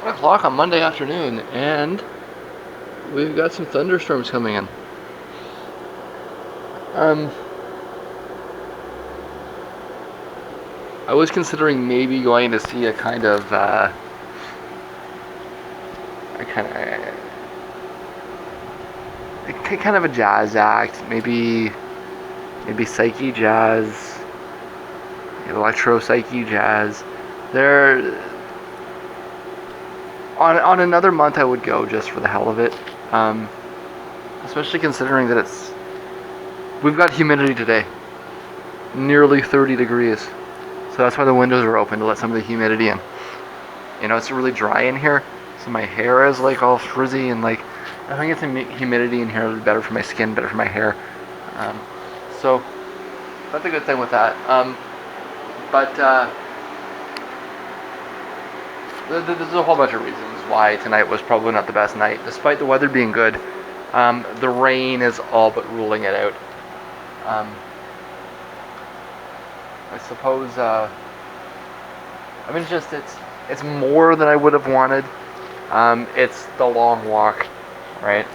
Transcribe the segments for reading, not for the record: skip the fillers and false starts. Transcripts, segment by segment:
1 o'clock on Monday afternoon, and we've got some thunderstorms coming in. I was considering maybe going to see a kind of a jazz act, maybe psyche jazz, electro psyche jazz. There, on another month I would go just for the hell of it. Especially considering that we've got humidity today, nearly 30 degrees. So that's why the windows are open, to let some of the humidity in. You know, it's really dry in here, so my hair is like all frizzy, and like I think some humidity in here is better for my skin, better for my hair. So that's a good thing with that. But there's a whole bunch of reasons why tonight was probably not the best night, despite the weather being good. The rain is all but ruling it out. I suppose. It's more than I would have wanted. It's the long walk, right?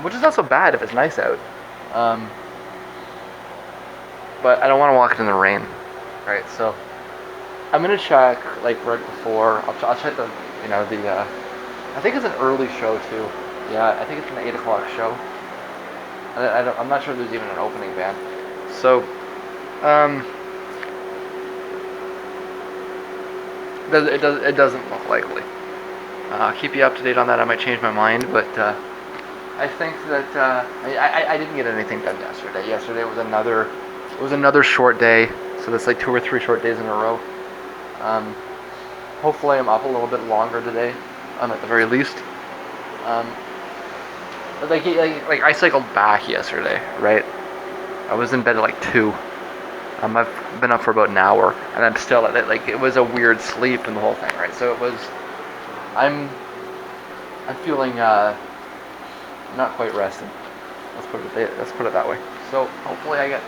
Which is not so bad if it's nice out. But I don't want to walk in the rain, right? So I'm gonna check like right before. I'll check the I think it's an early show too. Yeah, I think it's an 8 o'clock show. I'm not sure if there's even an opening band. So, it doesn't look likely. I'll keep you up to date on that. I might change my mind, but I think that I didn't get anything done yesterday. Yesterday was another short day, so that's like 2 or 3 short days in a row. Hopefully I'm up a little bit longer today, at the very least. But like I cycled back yesterday, right? I was in bed at like 2. I've been up for about an hour, and I'm still at it. Like, it was a weird sleep and the whole thing, right? So it was. I'm feeling not quite rested. Let's put it that way. So hopefully I get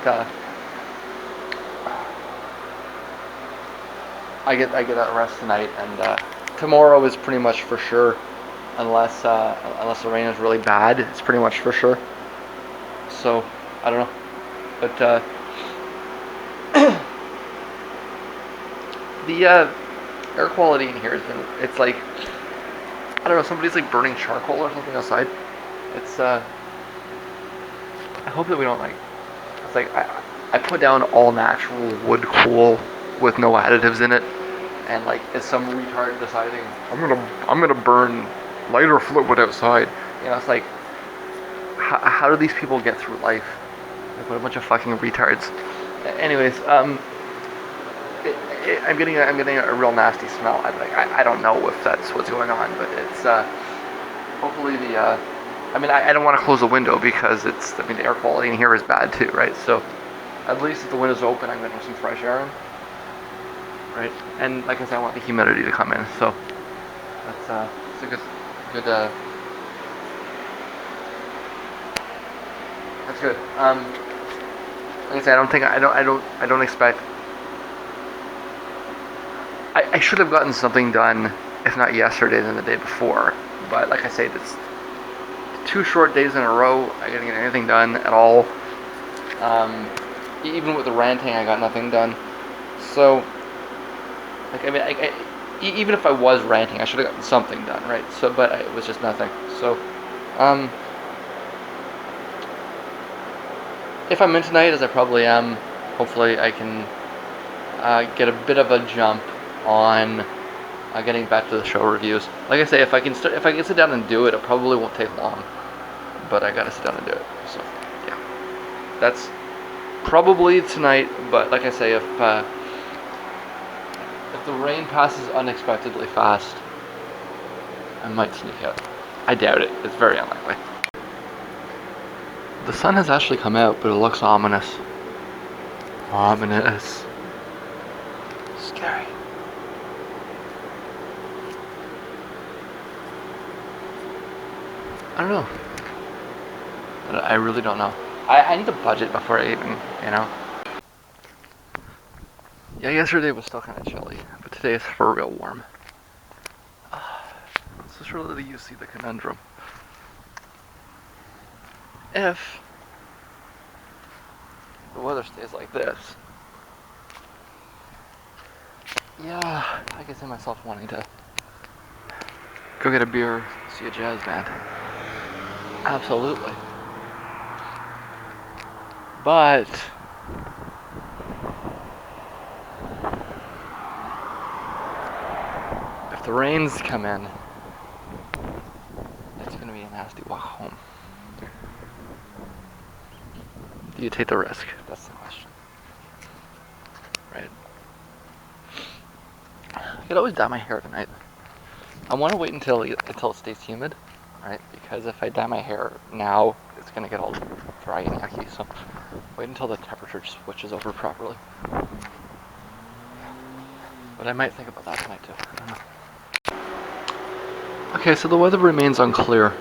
that rest tonight, and tomorrow is pretty much for sure, unless the rain is really bad. It's pretty much for sure. So I don't know, but the air quality in here it's like, I don't know, somebody's like burning charcoal or something outside. It's I hope that we don't it's like I put down all natural wood coal with no additives in it, and like, is some retard deciding I'm gonna burn lighter fluid outside? You know, it's like, how do these people get through life? Like, what a bunch of fucking retards. Anyways, I'm getting a real nasty smell. I don't know if that's what's going on, but it's hopefully I don't want to close the window because the air quality in here is bad too, right? So at least if the window's open, I'm getting some fresh air in, right? And like I said, I want the humidity to come in, so it's a good that's good. Like I said, I don't expect. I should have gotten something done, if not yesterday, then the day before. But like I said, it's 2 short days in a row. I didn't get anything done at all. Even with the ranting, I got nothing done. So, like, even if I was ranting, I should have gotten something done, right? So, but it was just nothing. So, if I'm in tonight, as I probably am, hopefully I can get a bit of a jump on getting back to the show reviews. Like I say, if I can sit down and do it, it probably won't take long. But I gotta sit down and do it. So yeah, that's probably tonight. But like I say, if the rain passes unexpectedly fast, I might sneak out. I doubt it. It's very unlikely. The sun has actually come out, but it looks ominous. Ominous. Scary. I don't know. I really don't know. I need to budget before I even, Yeah, yesterday was still kind of chilly, but today is for real warm. So surely you see the conundrum. If the weather stays like this, yeah, I can see myself wanting to go get a beer, see a jazz band. Absolutely. But if the rains come in, it's going to be a nasty walk home. Do you take the risk? That's the question. Right? I could always dye my hair tonight. I want to wait until it stays humid, right? Because if I dye my hair now, it's going to get all dry and yucky. So wait until the temperature switches over properly. But I might think about that tonight too. I don't know. Okay, so the weather remains unclear.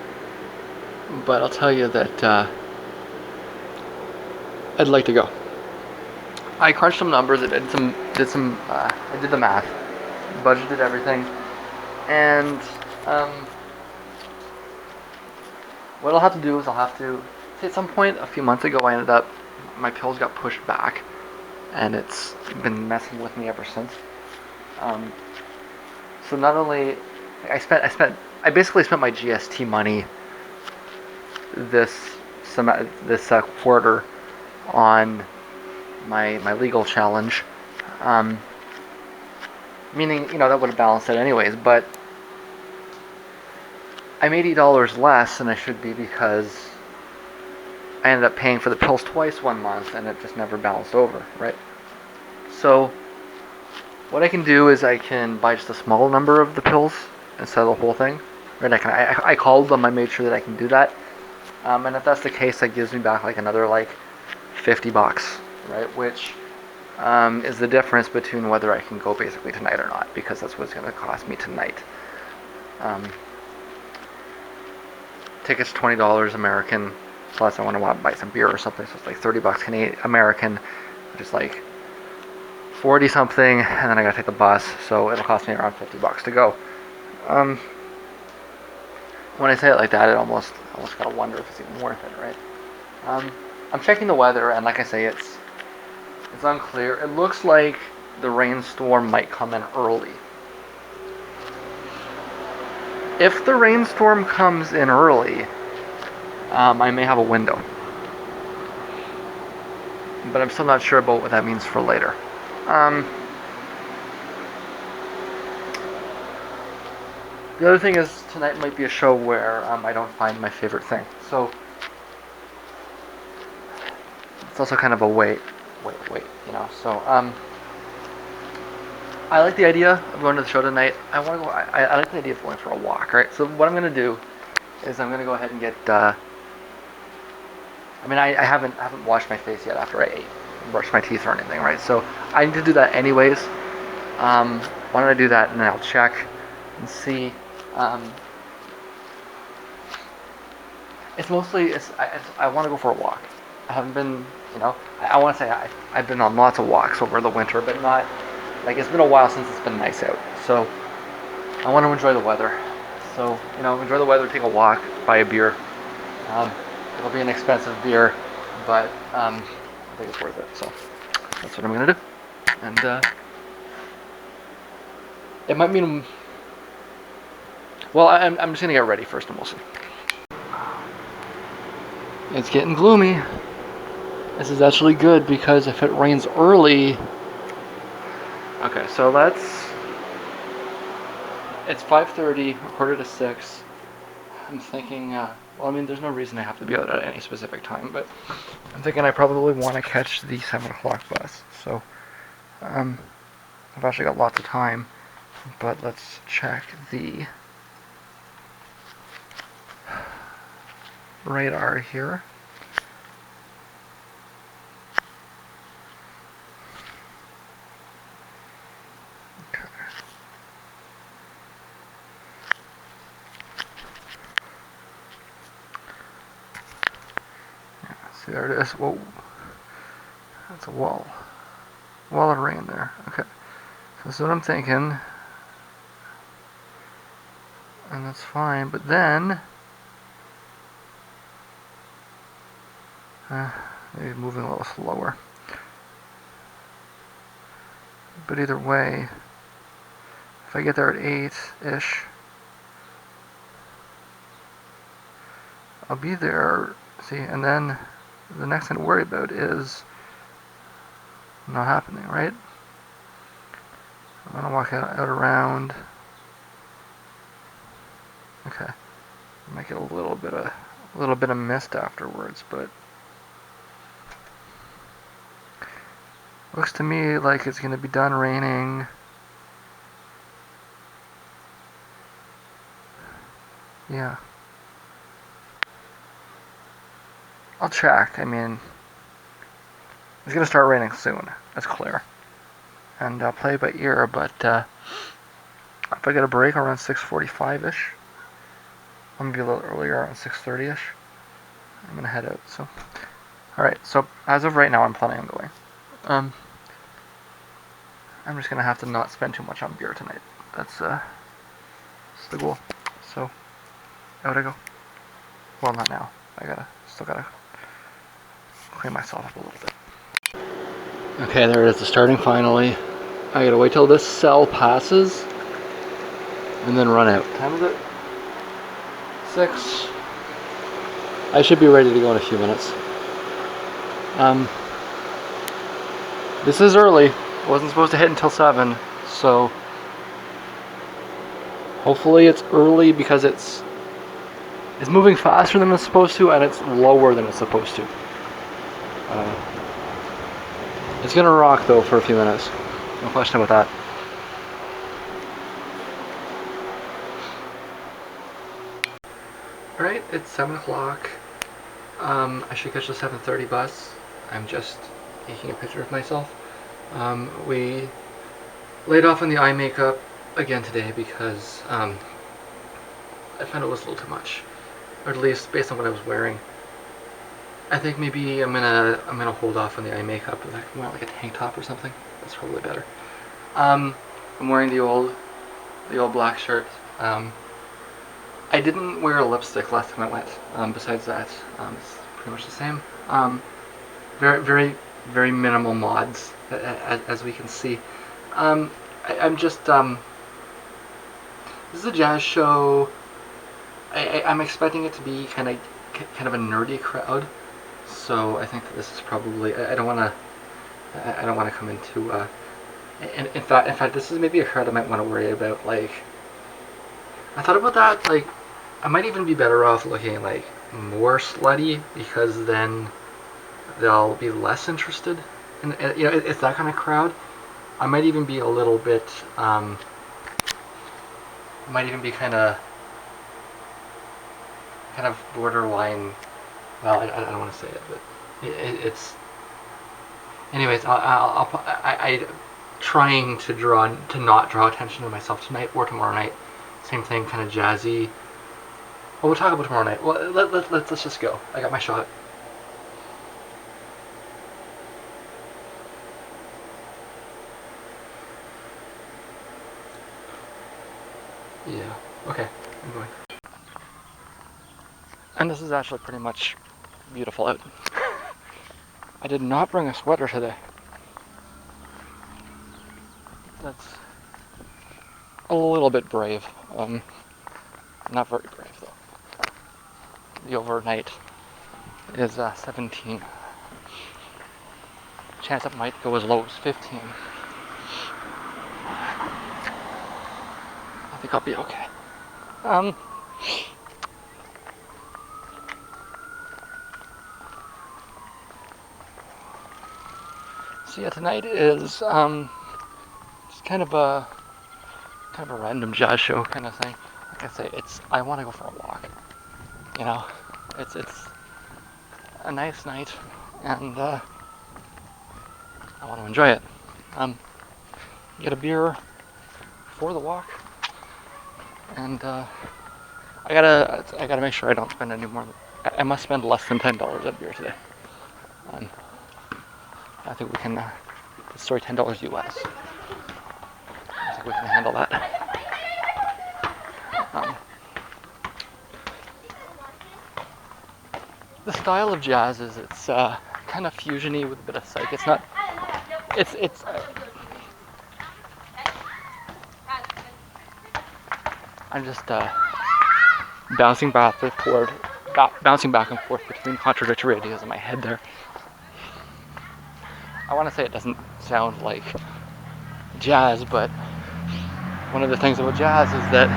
But I'll tell you that I'd like to go. I crunched some numbers. I did the math, budgeted everything, and what I'll have to do is at some point a few months ago, my pills got pushed back, and it's been messing with me ever since. So not only I basically spent my GST money this quarter on my legal challenge, meaning that would have balanced it anyways, but I'm $80 less than I should be because I ended up paying for the pills twice one month and it just never balanced over, right? So what I can do is I can buy just a small number of the pills instead of the whole thing, right? I called them, I made sure that I can do that, and if that's the case, that gives me back like another like $50, right? Which is the difference between whether I can go basically tonight or not, because that's what it's going to cost me tonight. Tickets $20 American, plus I want to buy some beer or something, so it's like $30 Canadian American, which is like 40 something, and then I gotta take the bus, so it'll cost me around $50 to go. When I say it like that, I almost gotta wonder if it's even worth it, right? I'm checking the weather, and like I say, it's unclear. It looks like the rainstorm might come in early. If the rainstorm comes in early, I may have a window. But I'm still not sure about what that means for later. The other thing is, tonight might be a show where I don't find my favorite thing. So it's also kind of a wait, So I like the idea of going to the show tonight. I want to go. I like the idea of going for a walk, right? So what I'm gonna do is I'm gonna go ahead and get. I haven't washed my face yet after I ate, brushed my teeth or anything, right? So I need to do that anyways. Why don't I do that and then I'll check and see. It's mostly I want to go for a walk. I haven't been, I want to say I've been on lots of walks over the winter, but not like it's been a while since it's been nice out. So I want to enjoy the weather. So enjoy the weather, take a walk, buy a beer. It'll be an expensive beer, but I think it's worth it. So that's what I'm gonna do. And it might mean. Well, I'm just gonna get ready first, and we'll see. It's getting gloomy. This is actually good because if it rains early. Okay, so it's 5:30, quarter to 6. I'm thinking, there's no reason I have to be out at any specific time, but I'm thinking I probably want to catch the 7 o'clock bus. So, I've actually got lots of time, but let's check the radar here. Okay. Yeah, see, there it is. Whoa. That's a wall of rain there. Okay. So that's what I'm thinking. And and that's fine. But then, maybe moving a little slower. But either way, if I get there at 8-ish, I'll be there, see, and then the next thing to worry about is not happening, right? I'm gonna walk out around. Okay, might get a little bit of mist afterwards, but looks to me like it's gonna be done raining. Yeah. I'll check. I mean, it's gonna start raining soon. That's clear. And I'll play by ear, but if I get a break around 6:45-ish, I'm gonna be a little earlier, around 6:30-ish, I'm gonna head out. So, all right. So as of right now, I'm planning on going. I'm just gonna have to not spend too much on beer tonight. That's the goal. So out I go. Well, not now. Still gotta clean myself up a little bit. Okay, there it is, the starting finally. I gotta wait till this cell passes and then run out. What time is it? 6. I should be ready to go in a few minutes. This is early. I wasn't supposed to hit until 7, so hopefully it's early because it's moving faster than it's supposed to and it's lower than it's supposed to. It's gonna rock though for a few minutes. No question about that. Alright, it's 7 o'clock. I should catch the 7:30 bus. I'm just taking a picture of myself. We laid off on the eye makeup again today because I found it was a little too much. Or at least based on what I was wearing. I think maybe I'm gonna hold off on the eye makeup, like a tank top or something. That's probably better. I'm wearing the old black shirt. I didn't wear a lipstick last time I went. Besides that, it's pretty much the same. Very, very, very minimal mods, as we can see. I'm just this is a jazz show. I'm expecting it to be kind of a nerdy crowd. So I think that this is probably I don't want to come into and in fact this is maybe a crowd I might want to worry about. Like, I thought about that, like I might even be better off looking like more slutty because then they'll be less interested in, you know, it's that kind of crowd. I might even be a little bit might even be kind of borderline. Well, I don't want to say it, but it's. Anyways, I trying to not draw attention to myself tonight or tomorrow night. Same thing, kind of jazzy. Well, we'll talk about tomorrow night. Well, let's just go. I got my shot. Yeah. Okay. I'm going. And this is actually pretty much beautiful out. I did not bring a sweater today. That's a little bit brave. Not very brave though. The overnight is 17. Chance it might go as low as 15. I think I'll be okay. So yeah, tonight is just kind of a random jazz show kind of thing. Like I say, I want to go for a walk. You know, it's a nice night, and I want to enjoy it. Get a beer for the walk, and I gotta make sure I don't spend any more. I must spend less than $10 on beer today. I think we can. Sorry, $10 US. I think we can handle that. The style of jazz is it's kind of fusiony with a bit of psych. It's not. It's. I'm just bouncing back and forth, between contradictory ideas in my head there. I want to say it doesn't sound like jazz, but one of the things about jazz is that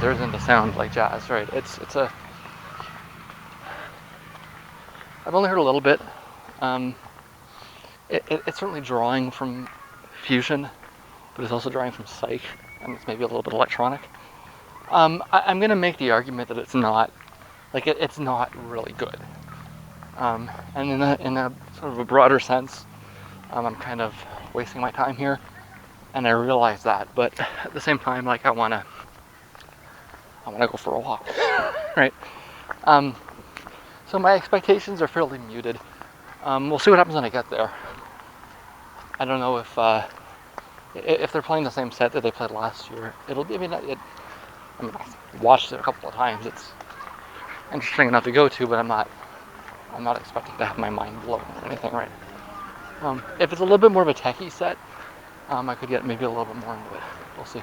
there isn't a sound like jazz, right? It's a. I've only heard a little bit. It's certainly drawing from fusion, but it's also drawing from psych, and it's maybe a little bit electronic. I'm going to make the argument that it's not, it's not really good. And in a sort of a broader sense, I'm kind of wasting my time here, and I realize that. But at the same time, I wanna go for a walk, right? So my expectations are fairly muted. We'll see what happens when I get there. I don't know if they're playing the same set that they played last year. It'll be. I mean, I've watched it a couple of times. It's interesting enough to go to, but I'm not expecting to have my mind blown or anything, right? If it's a little bit more of a techie set, I could get maybe a little bit more into it. We'll see.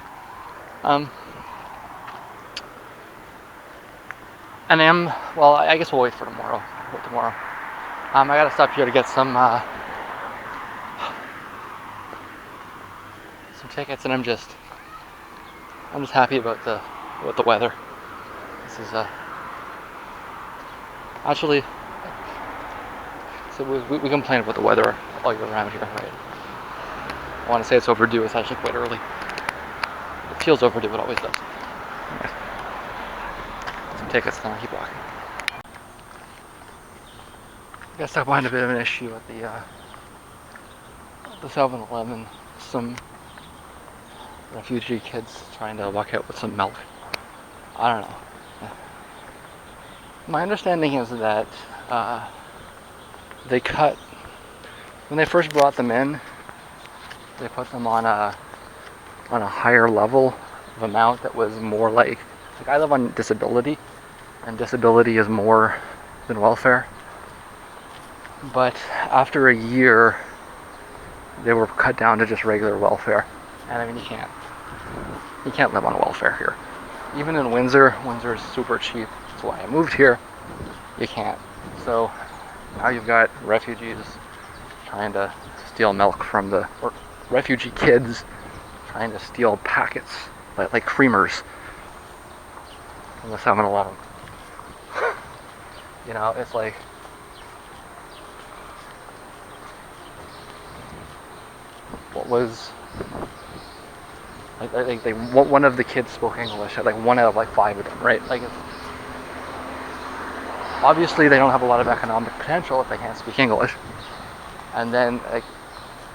And I guess we'll wait for tomorrow. I gotta stop here to get some tickets, and I'm just happy about the weather. This is actually, so we complain about the weather all year round here, right? I want to say it's overdue. It's actually quite early. It feels overdue. It always does. Anyways, some tickets, then I'll keep walking. I guess I find a bit of an issue at the 7-Eleven. Some refugee kids trying to walk out with some milk. I don't know. My understanding is that when they first brought them in, they put them on a higher level of amount that was more like I live on disability, and disability is more than welfare. But after a year, they were cut down to just regular welfare. And I mean, you can't live on welfare here. Even in Windsor is super cheap. That's why I moved here. You can't. So now you've got refugees trying to steal milk or refugee kids trying to steal packets, like creamers, from the 7-Eleven. You know, it's like, what was, one of the kids spoke English, like 1 out of 5 of them, right? Obviously they don't have a lot of economic potential if they can't speak English. And then,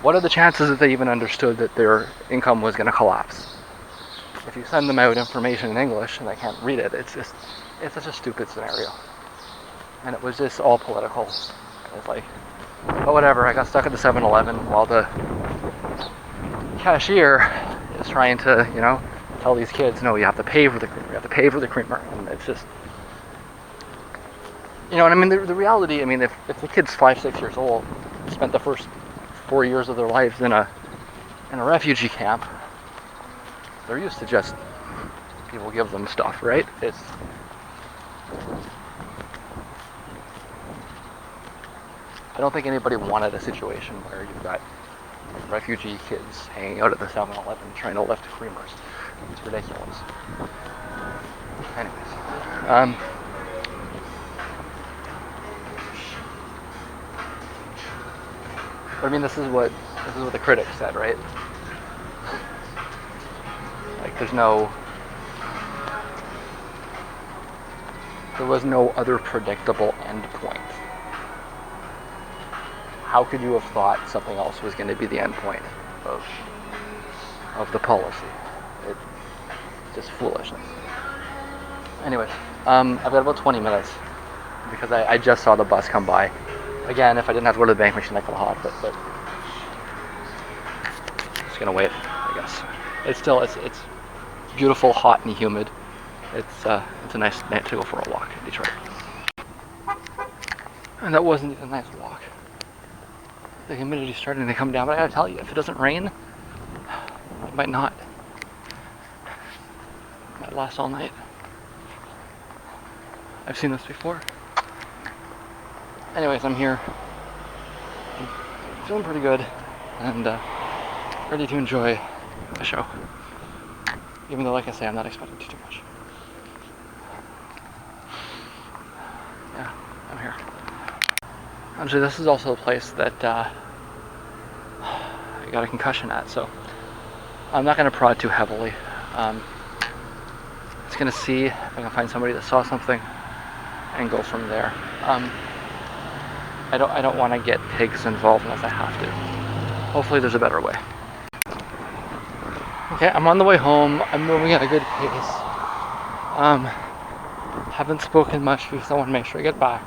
what are the chances that they even understood that their income was going to collapse? If you send them out information in English and they can't read it, it's such a stupid scenario. And it was just all political. It's like, but whatever, I got stuck at the 7-Eleven while the cashier is trying to, tell these kids, no, you have to pay for the creamer, and it's just, and I mean, the reality, I mean, if the kid's 5-6 years old, spent the first 4 years of their lives in a refugee camp, they're used to just people give them stuff, right? I don't think anybody wanted a situation where you've got refugee kids hanging out at the 7-Eleven trying to lift creamers. It's ridiculous. Anyways, but I mean, this is what the critics said, right? There was no other predictable end point. How could you have thought something else was going to be the end point of the policy? It's just foolishness. Anyways, I've got about 20 minutes because I just saw the bus come by. Again, if I didn't have to go to the bank machine, I could have hopped it, but just gonna wait, I guess. It's beautiful, hot and humid. It's a nice night to go for a walk in Detroit. And that wasn't even a nice walk. The humidity's starting to come down, but I gotta tell you, if it doesn't rain, it might not. It might last all night. I've seen this before. Anyways, I'm here. I'm feeling pretty good and ready to enjoy the show. Even though, like I say, I'm not expecting too much. Yeah, I'm here. Actually, this is also a place that I got a concussion at, so I'm not going to prod too heavily. Just going to see if I can find somebody that saw something and go from there. I don't want to get pigs involved unless I have to. Hopefully there's a better way. Okay, I'm on the way home. I'm moving at a good pace. Haven't spoken much because I want to make sure I get back.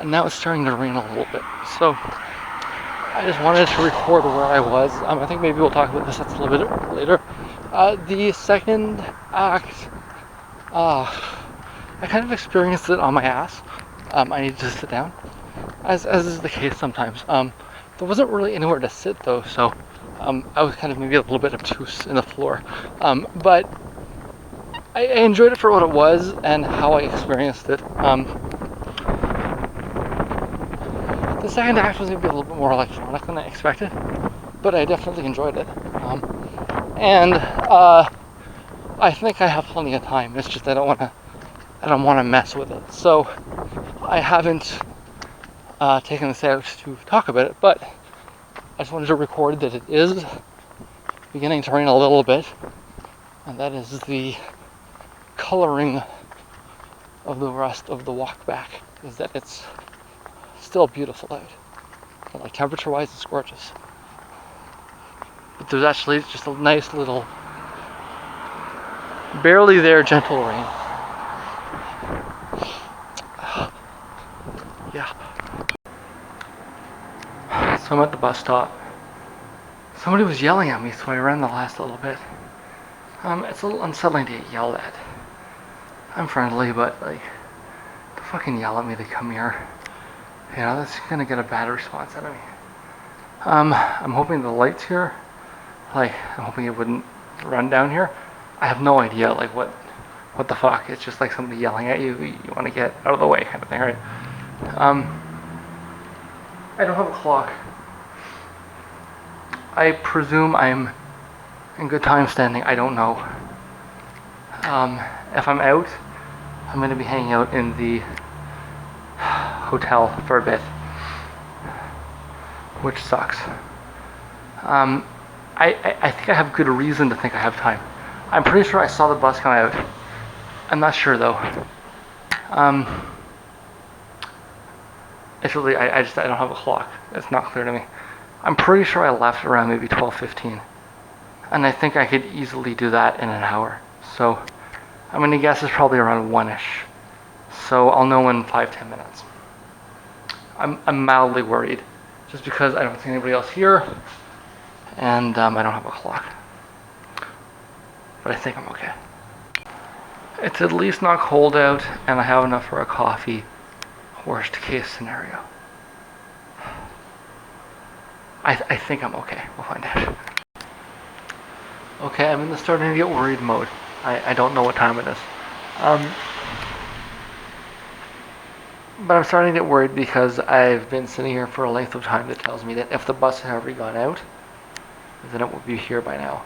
And now it's starting to rain a little bit. So I just wanted to record where I was. I think maybe we'll talk about this a little bit later. The second act, I kind of experienced it on my ass. I needed to sit down, as is the case sometimes. There wasn't really anywhere to sit though, so I was kind of maybe a little bit obtuse in the floor. But I enjoyed it for what it was and how I experienced it. The second act was maybe a little bit more electronic than I expected, but I definitely enjoyed it. And I think I have plenty of time. It's just I don't want to mess with it. So I haven't taken this out to talk about it, but I just wanted to record that it is beginning to rain a little bit, and that is the coloring of the rest of the walk back, is that it's still beautiful out. But like temperature-wise, it's gorgeous. But there's actually just a nice little, barely there, gentle rain. Yeah. So I'm at the bus stop. Somebody was yelling at me, so I ran the last little bit. It's a little unsettling to get yelled at. I'm friendly, but like, to fucking yell at me to come here, you know, that's gonna get a bad response out of me. I'm hoping the lights here, I'm hoping it wouldn't run down here. I have no idea, what the fuck? It's just like somebody yelling at you. You want to get out of the way, kind of thing, right? I don't have a clock. I presume I'm in good time standing. I don't know. If I'm out, I'm going to be hanging out in the hotel for a bit, which sucks. I think I have good reason to think I have time. I'm pretty sure I saw the bus come out. I'm not sure though. It's really, I don't have a clock. It's not clear to me. I'm pretty sure I left around maybe 12:15, and I think I could easily do that in an hour. So I'm gonna guess it's probably around 1-ish. So I'll know in 5-10 minutes. I'm mildly worried, just because I don't see anybody else here, and I don't have a clock. But I think I'm okay. It's at least not cold out, and I have enough for a coffee. Worst case scenario. I think I'm okay. We'll find out. Okay, I'm in the starting to get worried mode. I don't know what time it is. But I'm starting to get worried because I've been sitting here for a length of time that tells me that if the bus had already gone out, then it would be here by now.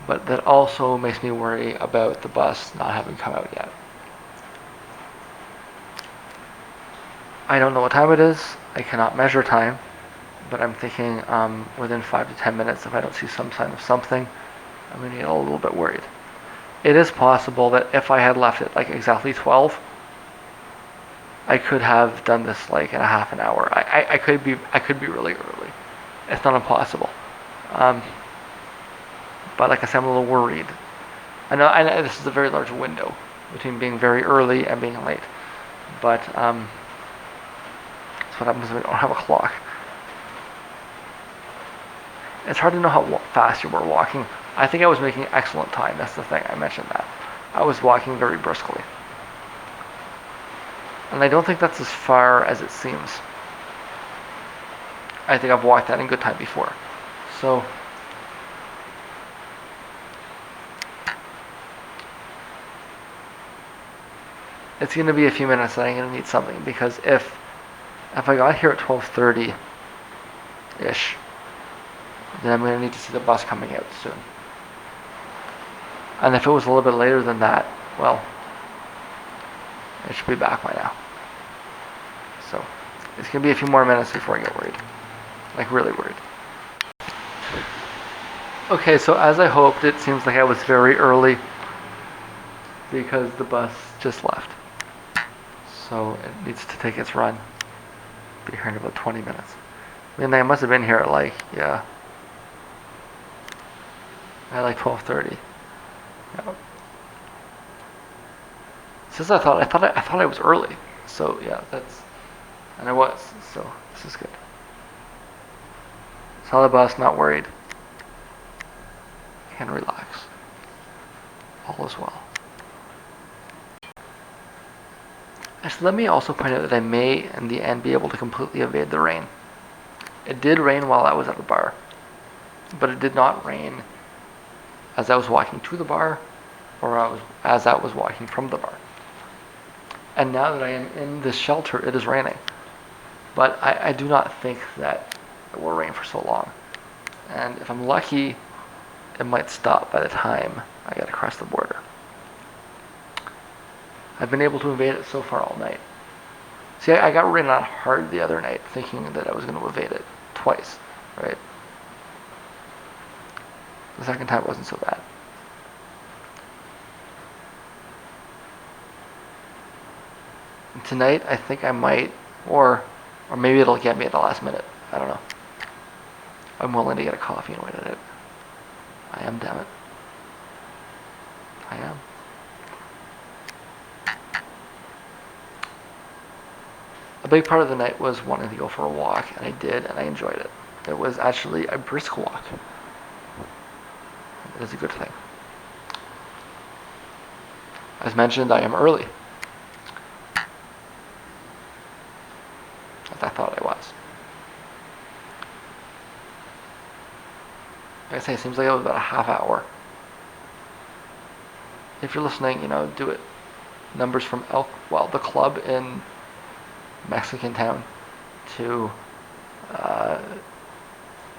But that also makes me worry about the bus not having come out yet. I don't know what time it is. I cannot measure time, but I'm thinking within 5 to 10 minutes, if I don't see some sign of something, I'm going to get a little bit worried. It is possible that if I had left it exactly 12, I could have done this in a half an hour. I could be really early. It's not impossible. But like I said, I'm a little worried. I know this is a very large window between being very early and being late. But that's what happens when we don't have a clock. It's hard to know how fast you were walking. I think I was making excellent time. That's the thing. I mentioned that. I was walking very briskly. And I don't think that's as far as it seems. I think I've walked that in good time before. So, it's going to be a few minutes that I'm going to need something, because if I got here at 12:30-ish, then I'm going to need to see the bus coming out soon. And if it was a little bit later than that, well, it should be back by now. So, it's going to be a few more minutes before I get worried. Like, really worried. Okay, so as I hoped, it seems like I was very early because the bus just left. So it needs to take its run. Be here in about 20 minutes. I mean, I must have been here at like 12:30. Yeah. Since I thought I was early. So yeah, and I was. So this is good. Saw the bus, not worried. Can relax. All is well. Actually, let me also point out that I may, in the end, be able to completely evade the rain. It did rain while I was at the bar, but it did not rain as I was walking to the bar, or as I was walking from the bar. And now that I am in this shelter, it is raining. But I do not think that it will rain for so long. And if I'm lucky, it might stop by the time I get across the border. I've been able to evade it so far all night. See, I got rained on hard the other night, thinking that I was going to evade it twice, right? The second time wasn't so bad. And tonight, I think I might, or maybe it'll get me at the last minute. I don't know. I'm willing to get a coffee and wait at it. I am, damn it. I am. A big part of the night was wanting to go for a walk, and I did, and I enjoyed it. It was actually a brisk walk. It is a good thing. As mentioned, I am early. As I thought I was. Like I say, it seems like it was about a half hour. If you're listening, do it. Numbers from the club in Mexican town to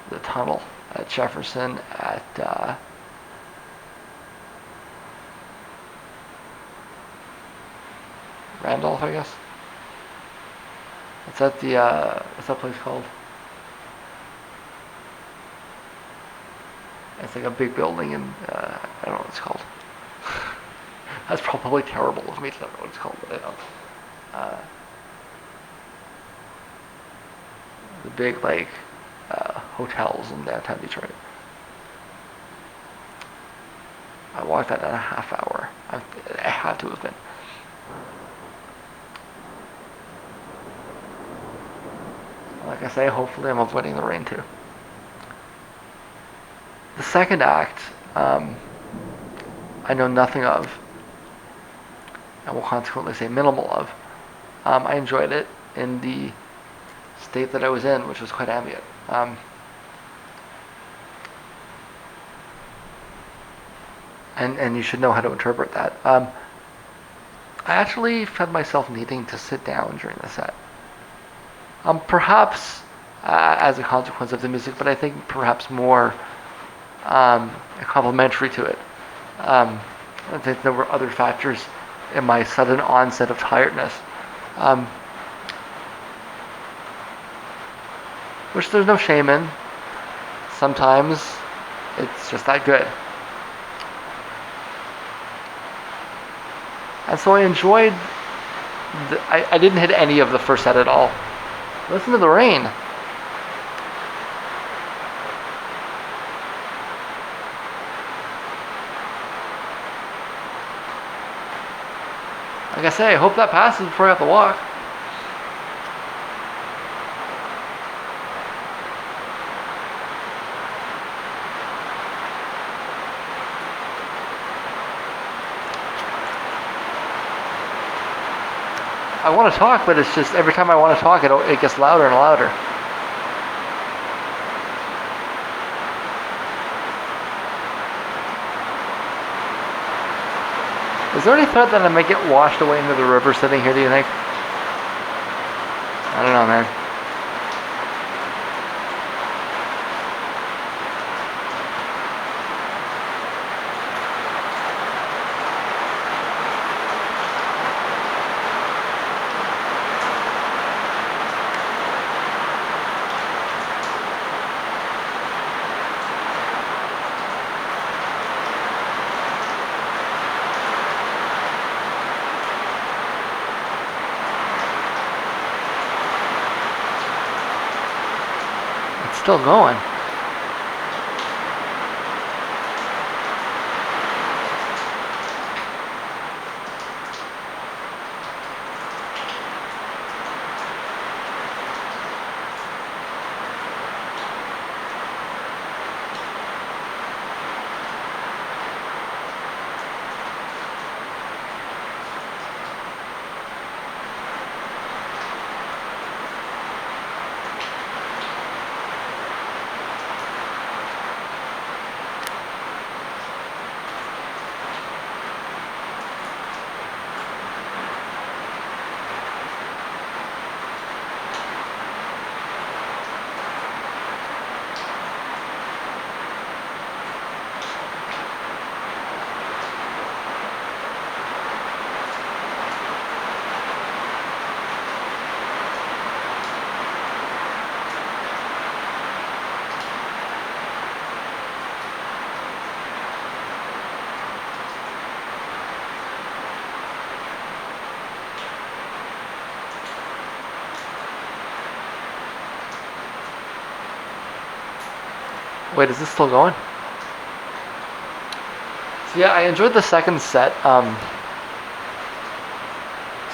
the tunnel at Jefferson, at Randolph, I guess. It's at the what's that place called? It's like a big building in I don't know what it's called. That's probably terrible of me to not know what it's called, but I don't. The big hotels in downtown Detroit. I walked that in a half hour. I had to have been. Like I say, hopefully I'm avoiding the rain too. The second act, I know nothing of, and will consequently say minimal of. I enjoyed it in the state that I was in, which was quite ambient. And you should know how to interpret that. I actually found myself needing to sit down during the set. Perhaps as a consequence of the music, but I think perhaps more complementary to it. I think there were other factors in my sudden onset of tiredness, which there's no shame in. Sometimes it's just that good. And so I enjoyed, I didn't hit any of the first set at all. Listen to the rain. Like I say, I hope that passes before I have to walk. I want to talk, but it's just every time I want to talk, it gets louder and louder. Is there any threat that I might get washed away into the river sitting here, do you think? I don't know, man. Still going. Wait, is this still going? So yeah, I enjoyed the second set,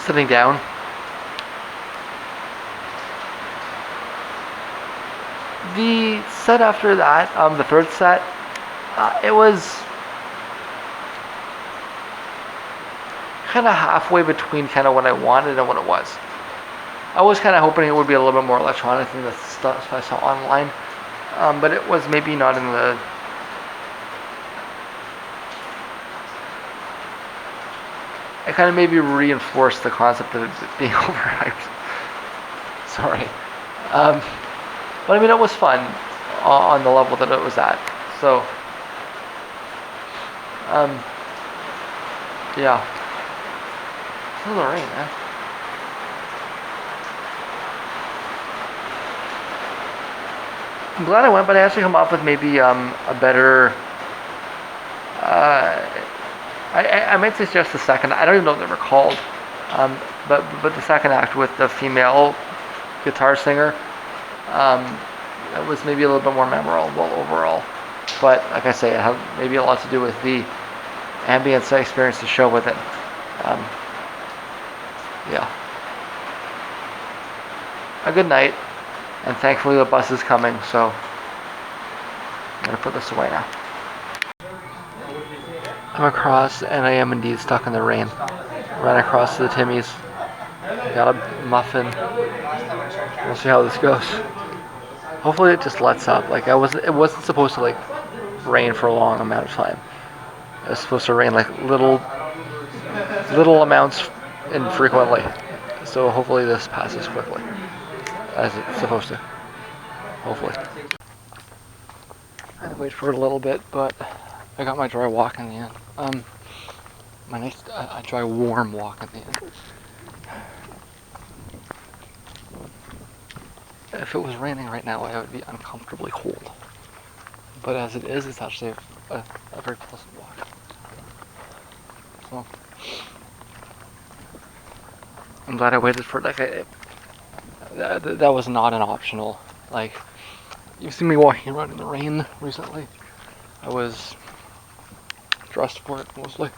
sitting down. The set after that, the third set, it was kind of halfway between kind of what I wanted and what it was. I was kind of hoping it would be a little bit more electronic than the stuff I saw online. But it was maybe not in the... It kind of maybe reinforced the concept of it being overhyped. Sorry. But I mean, it was fun on the level that it was at. So, yeah. This is the rain, man. I'm glad I went, but I actually come up with maybe a better. I might suggest the second. I don't even know what they were called, but the second act with the female guitar singer, that was maybe a little bit more memorable overall. But like I say, it had maybe a lot to do with the ambience I experienced the show with it. Yeah. A good night. And thankfully the bus is coming, so I'm going to put this away now. I'm across, and I am indeed stuck in the rain. Ran across to the Timmy's. Got a muffin. We'll see how this goes. Hopefully it just lets up. Like it wasn't supposed to like rain for a long amount of time. It was supposed to rain like little amounts infrequently. So hopefully this passes quickly, as it's supposed to. Hopefully. I had to wait for it a little bit, but I got my dry walk in the end. My nice dry warm walk in the end. If it was raining right now, I would be uncomfortably cold. But as it is, it's actually a very pleasant walk. So I'm glad I waited for it. That was not an optional. Like, you've seen me walking around in the rain recently. I was dressed for it mostly.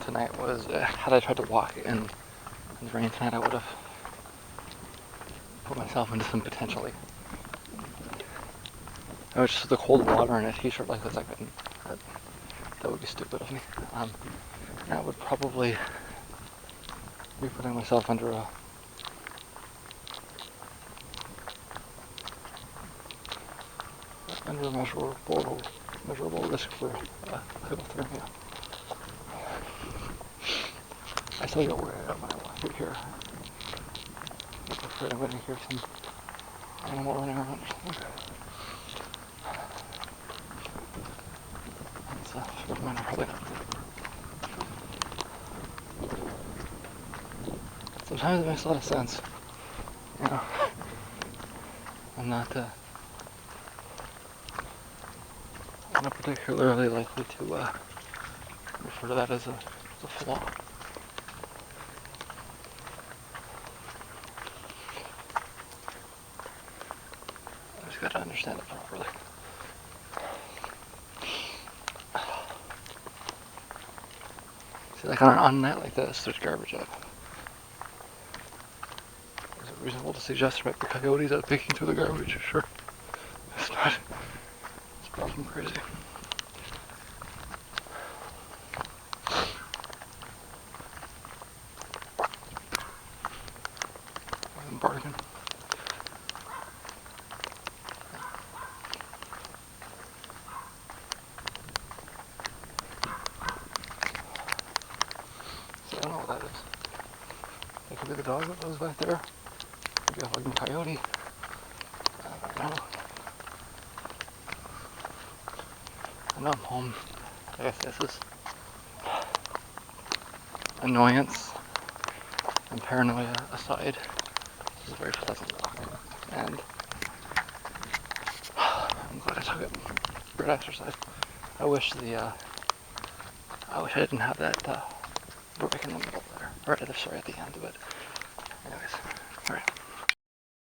Tonight was, had I tried to walk in the rain tonight, I would have put myself into some potentially. I was just the cold water in a t-shirt like this. I couldn't. That would be stupid of me. That would probably be putting myself under a measurable risk for hypothermia. I still get worried about when I walk through here. I'm afraid I'm going to hear some animal running around or something. That's a fair amount, probably not. Sometimes it makes a lot of sense. You know, I'm not particularly likely to refer to that as a flaw. I just got to understand it properly. See, like on a night like this, there's garbage up. Is it reasonable to suggest there might be coyotes out picking through the garbage? Sure. It's not. It's far from crazy. I'm barking. See, I don't know what that is. It could be the dog that lives back there. It could be a fucking coyote. I don't know. I know I'm home. I guess this is annoyance and paranoia aside. This is a very pleasant walk. And I'm glad I took it. Great exercise. I wish I didn't have that break in the middle there. Or sorry, at the end of it. Anyways, alright.